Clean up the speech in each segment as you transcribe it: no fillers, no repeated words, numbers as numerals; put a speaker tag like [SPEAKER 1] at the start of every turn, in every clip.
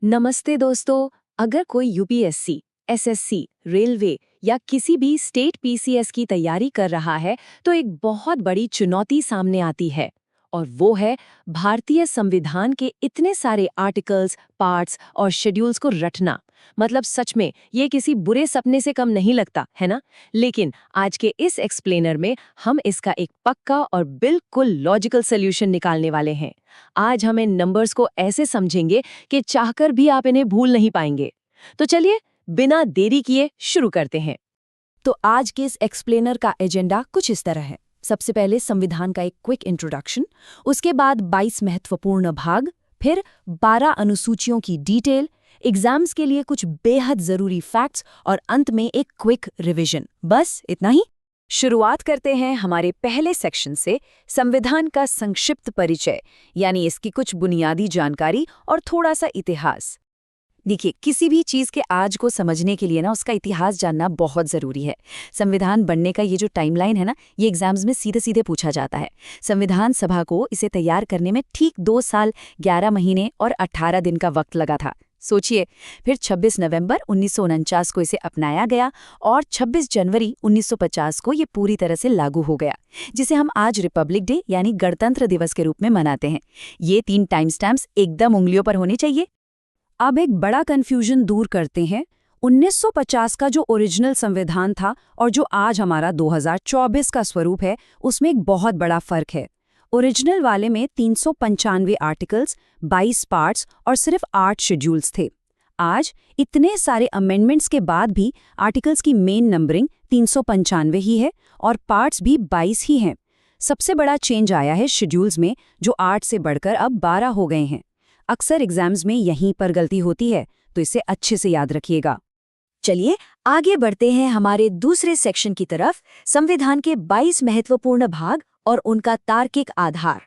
[SPEAKER 1] नमस्ते दोस्तों। अगर कोई यूपीएससी, एसएससी, रेलवे या किसी भी स्टेट पीसीएस की तैयारी कर रहा है तो एक बहुत बड़ी चुनौती सामने आती है और वो है भारतीय संविधान के इतने सारे आर्टिकल्स, पार्ट्स और शेड्यूल्स को रटना। मतलब सच में ये किसी बुरे सपने से कम नहीं लगता है ना। लेकिन आज के इस एक्सप्लेनर में हम इसका एक पक्का और बिल्कुल लॉजिकल सोल्यूशन निकालने वाले हैं। आज हम इन नंबर्स को ऐसे समझेंगे कि चाहकर भी आप इन्हें भूल नहीं पाएंगे। तो चलिए बिना देरी किए शुरू करते हैं।
[SPEAKER 2] तो आज के इस एक्सप्लेनर का एजेंडा कुछ इस तरह है। सबसे पहले संविधान का एक क्विक इंट्रोडक्शन, उसके बाद 22 महत्वपूर्ण भाग, फिर 12 अनुसूचियों की डिटेल, एग्जाम्स के लिए कुछ बेहद जरूरी फैक्ट्स और अंत में एक क्विक रिवीजन। बस इतना ही। शुरुआत करते हैं हमारे पहले सेक्शन से, संविधान का संक्षिप्त परिचय, यानी इसकी कुछ बुनियादी जानकारी और थोड़ा सा इतिहास। देखिए, किसी भी चीज़ के आज को समझने के लिए ना उसका इतिहास जानना बहुत ज़रूरी है। संविधान बनने का ये जो टाइमलाइन है ना, ये एग्जाम्स में सीधे सीधे पूछा जाता है। संविधान सभा को इसे तैयार करने में ठीक 2 साल 11 महीने और 18 दिन का वक्त लगा था। सोचिए, फिर 26 नवंबर 1949 को इसे अपनाया गया और 26 जनवरी 1950 को ये पूरी तरह से लागू हो गया, जिसे हम आज रिपब्लिक डे यानी गणतंत्र दिवस के रूप में मनाते हैं। ये 3 टाइम स्टैम्प्स एकदम उंगलियों पर होने चाहिए। अब एक बड़ा कंफ्यूजन दूर करते हैं। 1950 का जो ओरिजिनल संविधान था और जो आज हमारा 2024 का स्वरूप है, उसमें एक बहुत बड़ा फर्क है। ओरिजिनल वाले में 395 आर्टिकल्स, 22 पार्ट्स और सिर्फ 8 शेड्यूल्स थे। आज इतने सारे अमेंडमेंट्स के बाद भी आर्टिकल्स की मेन नंबरिंग 395 ही है और पार्ट्स भी 22 ही हैं। सबसे बड़ा चेंज आया है शेड्यूल्स में, जो 8 से बढ़कर अब 12 हो गए हैं। अक्सर एग्जाम्स में यहीं पर गलती होती है, तो इसे अच्छे से याद रखिएगा।
[SPEAKER 1] चलिए आगे बढ़ते हैं हमारे दूसरे सेक्शन की तरफ, संविधान के 22 महत्वपूर्ण भाग और उनका तार्किक आधार।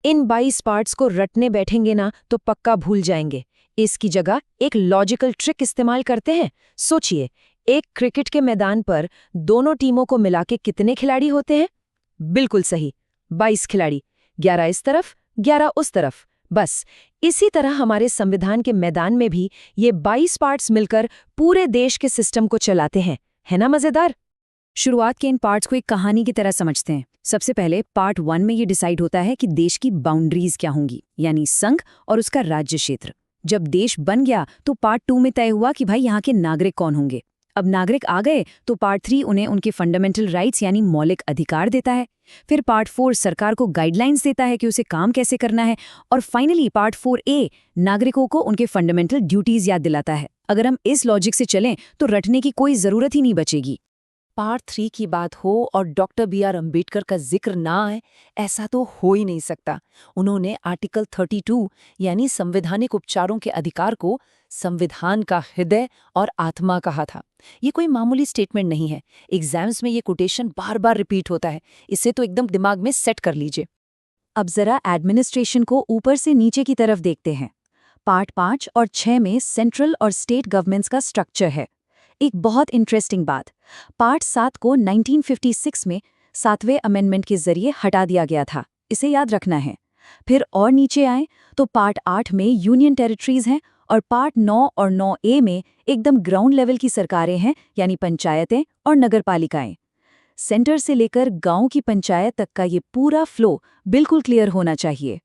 [SPEAKER 1] इन 22 पार्ट्स को रटने बैठेंगे ना तो पक्का भूल जाएंगे। इसकी जगह एक लॉजिकल ट्रिक इस्तेमाल करते हैं। सोचिए, एक क्रिकेट के मैदान पर दोनों टीमों को मिला के कितने खिलाड़ी होते हैं? बिल्कुल सही, 22 खिलाड़ी। 11 इस तरफ, 11 उस तरफ। बस इसी तरह हमारे संविधान के मैदान में भी ये 22 पार्ट्स मिलकर पूरे देश के सिस्टम को चलाते हैं। है ना मजेदार?
[SPEAKER 2] शुरुआत के इन पार्ट्स को एक कहानी की तरह समझते हैं। सबसे पहले पार्ट 1 में ये डिसाइड होता है कि देश की बाउंड्रीज क्या होंगी, यानी संघ और उसका राज्य क्षेत्र। जब देश बन गया तो पार्ट 2 में तय हुआ कि भाई यहाँ के नागरिक कौन होंगे। अब नागरिक आ गए तो पार्ट 3 उन्हें उनके फंडामेंटल राइट्स यानी मौलिक अधिकार देता है। फिर पार्ट 4 सरकार को गाइडलाइंस देता है कि उसे काम कैसे करना है। और फाइनली पार्ट 4A नागरिकों को उनके फंडामेंटल ड्यूटीज याद दिलाता है। अगर हम इस लॉजिक से चलें तो रटने की कोई ज़रूरत ही नहीं बचेगी।
[SPEAKER 1] पार्ट 3 की बात हो और डॉक्टर B.R. अम्बेडकर का जिक्र ना आए, ऐसा तो हो ही नहीं सकता। उन्होंने आर्टिकल 32 यानी संवैधानिक उपचारों के अधिकार को संविधान का हृदय और आत्मा कहा था। ये कोई मामूली स्टेटमेंट नहीं है। एग्जाम्स में ये कोटेशन बार बार रिपीट होता है। इसे तो एकदम दिमाग में सेट कर लीजिए। अब जरा एडमिनिस्ट्रेशन को ऊपर से नीचे की तरफ देखते हैं। पार्ट 5 और 6 में सेंट्रल और स्टेट गवर्नमेंट्स का स्ट्रक्चर है। एक बहुत इंटरेस्टिंग बात, पार्ट 7 को 1956 में 7वें अमेंडमेंट के जरिए हटा दिया गया था। इसे याद रखना है। फिर और नीचे आए तो पार्ट 8 में यूनियन टेरिटरीज हैं और पार्ट 9 और 9A में एकदम ग्राउंड लेवल की सरकारें हैं, यानी पंचायतें और नगरपालिकाएं। सेंटर से लेकर गांव की पंचायत तक का ये पूरा फ्लो बिल्कुल क्लियर होना चाहिए।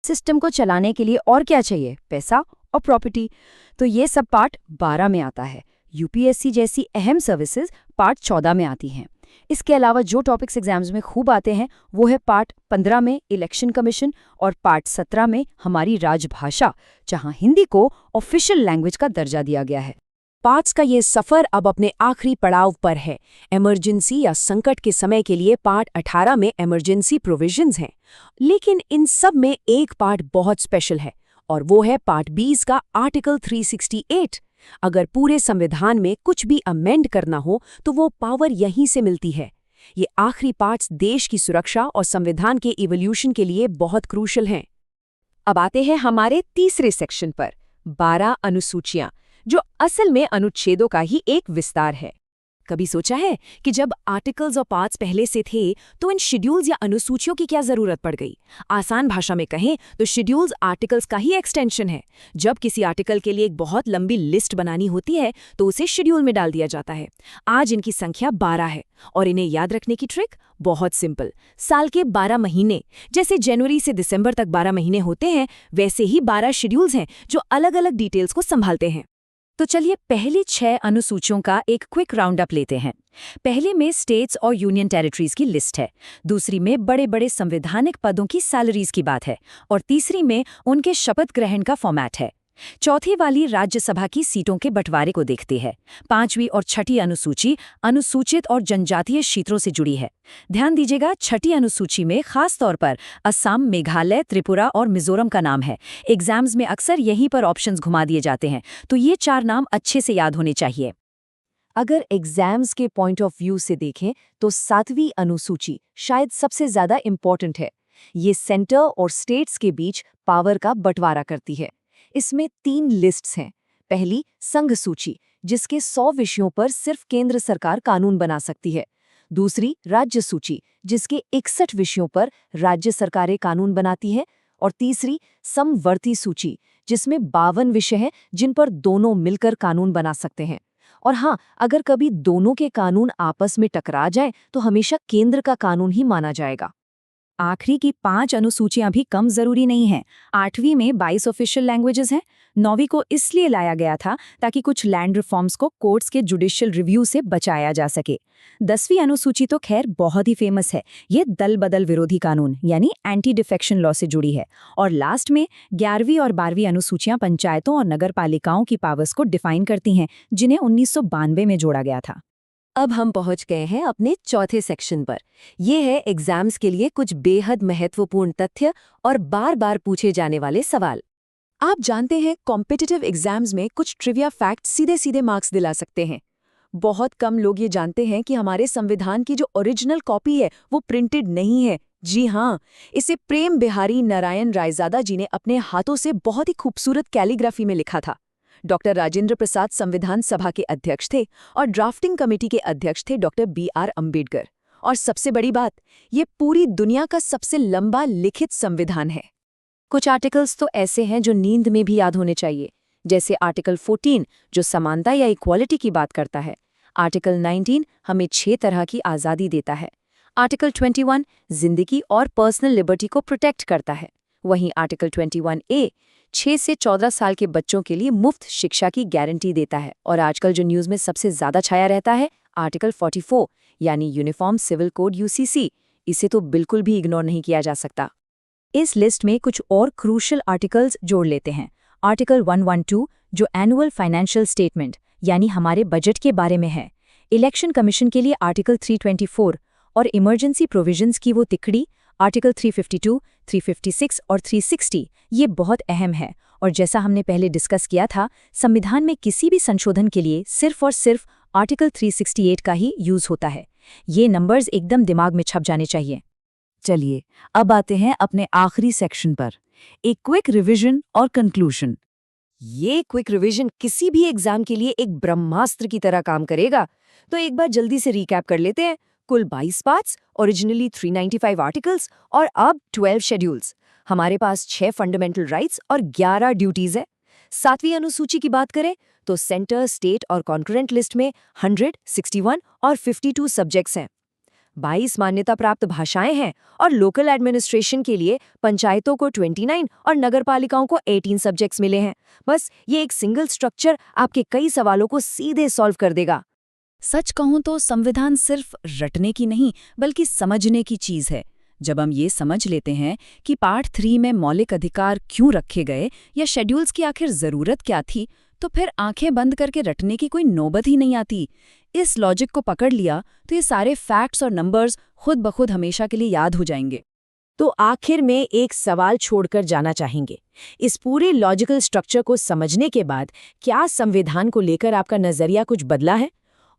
[SPEAKER 2] सिस्टम को चलाने के लिए और क्या चाहिए? पैसा और प्रॉपर्टी। तो ये सब पार्ट 12 में आता है। यूपीएससी जैसी अहम सर्विसेज पार्ट 14 में आती हैं। इसके अलावा जो टॉपिक्स एग्जाम्स में खूब आते हैं वो है पार्ट 15 में इलेक्शन कमीशन और पार्ट 17 में हमारी राजभाषा, जहां हिंदी को ऑफिशियल लैंग्वेज का दर्जा दिया गया है।
[SPEAKER 3] पार्ट्स का ये सफर अब अपने आखिरी पड़ाव पर है। इमरजेंसी या संकट के समय के लिए पार्ट 18 में इमरजेंसी प्रोविजंस हैं। लेकिन इन सब में एक पार्ट बहुत स्पेशल है और वो है पार्ट 20 का आर्टिकल 368। अगर पूरे संविधान में कुछ भी अमेंड करना हो तो वो पावर यहीं से मिलती है। ये आखिरी पार्ट्स देश की सुरक्षा और संविधान के इवोल्यूशन के लिए बहुत क्रूशल हैं। अब आते हैं हमारे तीसरे सेक्शन पर, 12 अनुसूचियां, जो असल में अनुच्छेदों का ही एक विस्तार है। कभी सोचा है कि जब आर्टिकल्स और पार्ट्स पहले से थे तो इन शेड्यूल्स या अनुसूचियों की क्या जरूरत पड़ गई? आसान भाषा में कहें तो शेड्यूल्स आर्टिकल्स का ही एक्सटेंशन है। जब किसी आर्टिकल के लिए एक बहुत लंबी लिस्ट बनानी होती है तो उसे शेड्यूल में डाल दिया जाता है। आज इनकी संख्या 12 है और इन्हें याद रखने की ट्रिक बहुत सिंपल। साल के 12 महीने, जैसे जनवरी से दिसंबर तक 12 महीने होते हैं, वैसे ही 12 शेड्यूल्स हैं जो अलग अलग डिटेल्स को संभालते हैं।
[SPEAKER 2] तो चलिए पहली 6 अनुसूचियों का एक क्विक राउंड अप लेते हैं। पहले में स्टेट्स और यूनियन टेरिटरीज की लिस्ट है, दूसरी में बड़े बड़े संवैधानिक पदों की सैलरीज की बात है और तीसरी में उनके शपथ ग्रहण का फॉर्मेट है। चौथी वाली राज्यसभा की सीटों के बंटवारे को देखती है। 5वीं और 6ठी अनुसूची अनुसूचित और जनजातीय क्षेत्रों से जुड़ी है। ध्यान दीजिएगा, 6ठी अनुसूची में खास तौर पर असम, मेघालय, त्रिपुरा और मिजोरम का नाम है। एग्जाम्स में अक्सर यहीं पर ऑप्शंस घुमा दिए जाते हैं, तो ये 4 नाम अच्छे से याद होने चाहिए।
[SPEAKER 3] अगर एग्जाम्स के पॉइंट ऑफ व्यू से देखें तो 7वीं अनुसूची शायद सबसे ज्यादा इम्पोर्टेंट है। ये सेंटर और स्टेट्स के बीच पावर का बंटवारा करती है। इसमें 3 लिस्ट्स हैं। पहली संघ सूची, जिसके 100 विषयों पर सिर्फ केंद्र सरकार कानून बना सकती है। दूसरी राज्य सूची, जिसके 61 विषयों पर राज्य सरकारें कानून बनाती हैं। और तीसरी समवर्ती सूची, जिसमें 52 विषय हैं जिन पर दोनों मिलकर कानून बना सकते हैं। और हाँ, अगर कभी दोनों के कानून आपस में टकरा जाएं तो हमेशा केंद्र का कानून ही माना जाएगा।
[SPEAKER 2] आखिरी की 5 अनुसूचियां भी कम जरूरी नहीं हैं। 8वीं में 22 ऑफिशियल लैंग्वेजेस हैं। 9वीं को इसलिए लाया गया था ताकि कुछ लैंड रिफॉर्म्स को कोर्ट्स के जुडिशियल रिव्यू से बचाया जा सके। 10वीं अनुसूची तो खैर बहुत ही फेमस है। ये दल बदल विरोधी कानून यानी एंटी डिफेक्शन लॉ से जुड़ी है। और लास्ट में 11वीं और 12वीं अनुसूचियां पंचायतों और नगर पालिकाओं की पावर्स को डिफाइन करती हैं, जिन्हें 1992 में जोड़ा गया था।
[SPEAKER 3] अब हम पहुंच गए हैं अपने चौथे सेक्शन पर। ये है एग्जाम्स के लिए कुछ बेहद महत्वपूर्ण तथ्य और बार बार पूछे जाने वाले सवाल। आप जानते हैं कॉम्पिटिटिव एग्जाम्स में कुछ ट्रिविया फैक्ट सीधे सीधे मार्क्स दिला सकते हैं। बहुत कम लोग ये जानते हैं कि हमारे संविधान की जो ओरिजिनल कॉपी है वो प्रिंटेड नहीं है। जी हाँ, इसे प्रेम बिहारी नारायण रायजादा जी ने अपने हाथों से बहुत ही खूबसूरत कैलीग्राफी में लिखा था। डॉक्टर राजेंद्र प्रसाद संविधान सभा के अध्यक्ष थे और ड्राफ्टिंग कमेटी के अध्यक्ष थे डॉक्टर BR अम्बेडकर। और सबसे बड़ी बात, ये पूरी दुनिया का सबसे लंबा लिखित संविधान है।
[SPEAKER 2] कुछ आर्टिकल्स तो ऐसे हैं जो नींद में भी याद होने चाहिए, जैसे आर्टिकल 14 जो समानता या इक्वालिटी की बात करता है। आर्टिकल 19 हमें 6 तरह की आज़ादी देता है। आर्टिकल 21 जिंदगी और पर्सनल लिबर्टी को प्रोटेक्ट करता है। वहीं आर्टिकल 21A 6 से 14 साल के बच्चों के लिए मुफ्त शिक्षा की गारंटी देता है। और आजकल जो न्यूज़ में सबसे ज़्यादा छाया रहता है आर्टिकल 44 यानी यूनिफॉर्म सिविल कोड UCC, इसे तो बिल्कुल भी इग्नोर नहीं किया जा सकता। इस लिस्ट में कुछ और क्रूशियल आर्टिकल्स जोड़ लेते हैं। आर्टिकल 112 जो एनुअल फाइनेंशियल स्टेटमेंट यानी हमारे बजट के बारे में है। इलेक्शन कमीशन के लिए आर्टिकल 324 और इमरजेंसी प्रोविजंस की वो तिकड़ी आर्टिकल 352, 356 और 360 ये बहुत अहम है। और जैसा हमने पहले डिस्कस किया था, संविधान में किसी भी संशोधन के लिए सिर्फ और सिर्फ आर्टिकल 368 का ही यूज होता है। ये नंबर्स एकदम दिमाग में छप जाने चाहिए।
[SPEAKER 1] चलिए अब आते हैं अपने आखिरी सेक्शन पर, एक क्विक रिवीजन और कंक्लूजन।
[SPEAKER 3] ये क्विक रिवीजन किसी भी एग्जाम के लिए एक ब्रह्मास्त्र की तरह काम करेगा। तो एक बार जल्दी से रिकैप कर लेते हैं। कुल 22 पार्ट्स, ओरिजिनली 395 आर्टिकल्स और अब 12 शेड्यूल्स। हमारे पास 6 फंडामेंटल राइट्स और 11 ड्यूटीज है। 7वीं अनुसूची की बात करें तो सेंटर, स्टेट और कॉन्करेंट लिस्ट में 100, 61 और 52 सब्जेक्ट्स हैं। 22 मान्यता प्राप्त भाषाएं हैं और लोकल एडमिनिस्ट्रेशन के लिए पंचायतों को 29 और नगरपालिकाओं को 18 सब्जेक्ट्स मिले हैं। बस ये एक सिंगल स्ट्रक्चर आपके कई सवालों को सीधे सॉल्व कर देगा।
[SPEAKER 2] सच कहूं तो संविधान सिर्फ रटने की नहीं बल्कि समझने की चीज है। जब हम ये समझ लेते हैं कि पार्ट 3 में मौलिक अधिकार क्यों रखे गए या शेड्यूल्स की आखिर जरूरत क्या थी, तो फिर आंखें बंद करके रटने की कोई नौबत ही नहीं आती। इस लॉजिक को पकड़ लिया तो ये सारे फैक्ट्स और नंबर्स खुद ब खुद हमेशा के लिए याद हो जाएंगे।
[SPEAKER 3] तो आखिर में एक सवाल छोड़कर जाना चाहेंगे। इस पूरे लॉजिकल स्ट्रक्चर को समझने के बाद क्या संविधान को लेकर आपका नजरिया कुछ बदला है?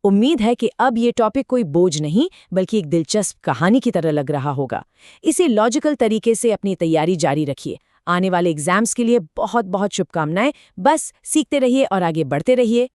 [SPEAKER 3] उम्मीद है कि अब ये टॉपिक कोई बोझ नहीं बल्कि एक दिलचस्प कहानी की तरह लग रहा होगा। इसे लॉजिकल तरीके से अपनी तैयारी जारी रखिए। आने वाले एग्जाम्स के लिए बहुत बहुत शुभकामनाएं। बस सीखते रहिए और आगे बढ़ते रहिए।